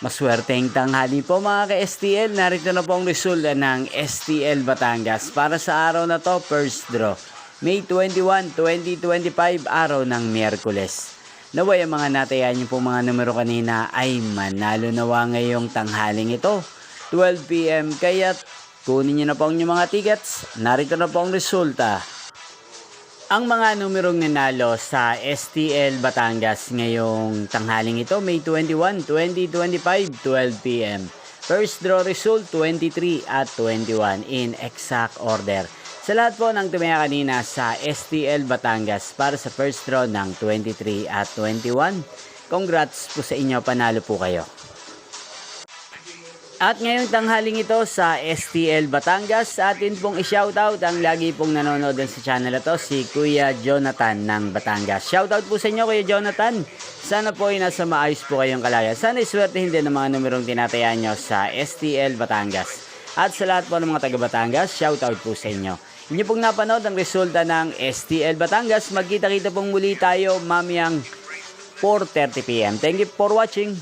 Maswerteng tanghali po mga ka-STL. Narito na po ang resulta ng STL Batangas para sa araw na to, first draw. May 21, 2025, araw ng Miyerkules. Naway ang mga natayan niyo po mga numero kanina ay manalo nawa ngayong tanghaling ito, 12 PM. Kaya kunin niyo na po ang inyong mga tickets. Narito na po ang resulta. Ang mga numerong nanalo sa STL Batangas ngayong tanghaling ito, May 21, 2025, 12 PM. First draw result, 23 at 21 in exact order. Sa lahat po ng tumaya kanina sa STL Batangas para sa first draw ng 23 at 21, congrats po sa inyo, panalo po kayo. At ngayong tanghaling ito sa STL Batangas, atin pong i-shoutout ang lagi pong nanonood sa channel ito, si Kuya Jonathan ng Batangas. Shoutout po sa inyo, Kuya Jonathan. Sana po ay nasa maayos po kayong kalagayan. Sana iswertehin din ng mga numerong tinatayaan nyo sa STL Batangas. At sa lahat po ng mga taga Batangas, shoutout po sa inyo. Inyo pong napanood ang resulta ng STL Batangas. Magkita-kita pong muli tayo mamayang 4:30 PM. Thank you for watching.